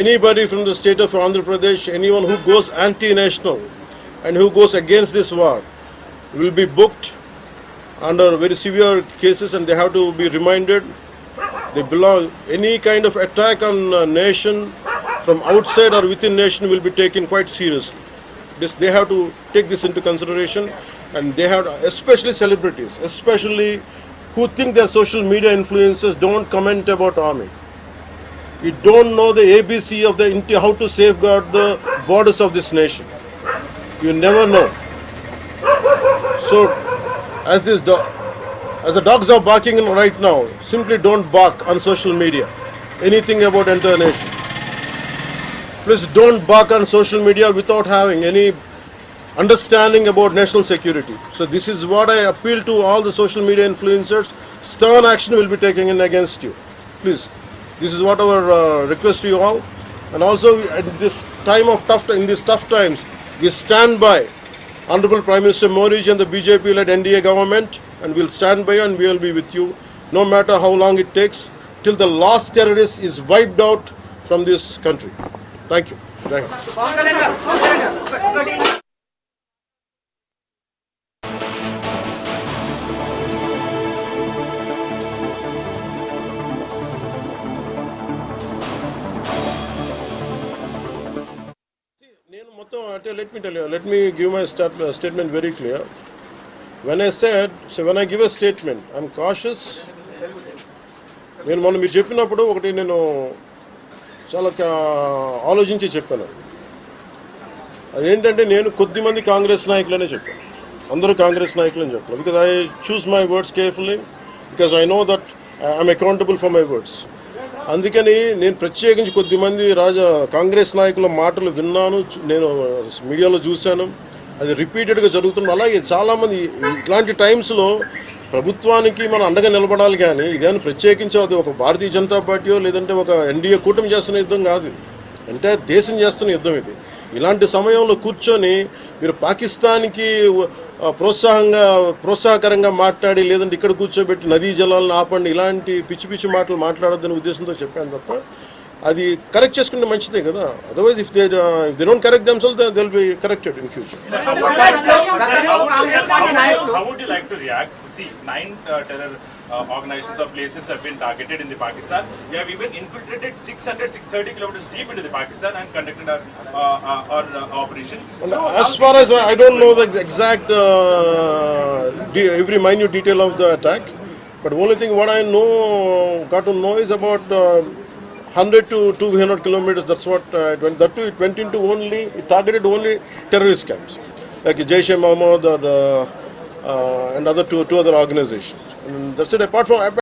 Anybody from the state of Andhra Pradesh, anyone who goes anti-national and who goes against this war will be booked under very severe cases, and they have to be reminded they belong. Any kind of attack on a nation from outside or within nation will be taken quite seriously. They have to take this into consideration, and they have to, especially celebrities, especially who think they're social media influencers, don't comment about army. You don't know the ABC of how to safeguard the borders of this nation. You never know. So, as the dogs are barking right now, simply don't bark on social media anything about entire nation. Please don't bark on social media without having any understanding about national security. So this is what I appeal to all the social media influencers. Stern action will be taken in against you. Please, this is what our request to you all. And also at this time of in these tough times, we stand by Honorable Prime Minister Modi and the BJP-led NDA government, and we'll stand by you and we will be with you no matter how long it takes, till the last terrorist is wiped out from this country. Thank you. Thank you. Let me tell you, let me give my statement very clear. When I give a statement, I'm cautious. నేను మొన్న మీరు చెప్పినప్పుడు ఒకటి నేను చాలా ఆలోచించి చెప్పాను. అదేంటంటే నేను కొద్దిమంది కాంగ్రెస్ నాయకులనే చెప్పాను, అందరూ కాంగ్రెస్ నాయకులని చెప్పాను. Because I choose my words carefully, because I know that I'm accountable for my words. అందుకని నేను ప్రత్యేకించి కొద్దిమంది కాంగ్రెస్ నాయకుల మాటలు విన్నాను, నేను మీడియాలో చూశాను, అది రిపీటెడ్గా జరుగుతుంది. అలాగే చాలామంది ఇట్లాంటి టైమ్స్లో ప్రభుత్వానికి మనం అండగా నిలబడాలి, కానీ ఇదేమైనా ప్రత్యేకించి అది ఒక భారతీయ జనతా పార్టీయో లేదంటే ఒక ఎన్డీఏ కూటమి చేస్తున్న యుద్ధం కాదు, అంటే దేశం చేస్తున్న యుద్ధం ఇది. ఇలాంటి సమయంలో కూర్చొని మీరు పాకిస్తాన్కి ప్రోత్సాహకరంగా మాట్లాడి లేదంటే ఇక్కడ కూర్చోబెట్టి నదీ జలాలను ఆపండి, ఇలాంటి పిచ్చి పిచ్చి మాటలు మాట్లాడొద్దనే ఉద్దేశంతో చెప్పాను తప్ప అది కరెక్ట్ చేసుకుంటే మంచిదే కదా. Otherwise if they don't correct themselves they will be corrected in future. How would you like to react? See, 9 terror organizations or places have been targeted in the Pakistan. They have even infiltrated 630 kilometers deep into the Pakistan and conducted our operation. So, as far as I don't know the exact every minute detail of the attack, but only thing what I got to know is about 100 to 200 kilometers. That's what it went. That too, it went into it targeted only terrorist camps like Jaish-e-Mohammed and other two other organizations. And that's it. Apart from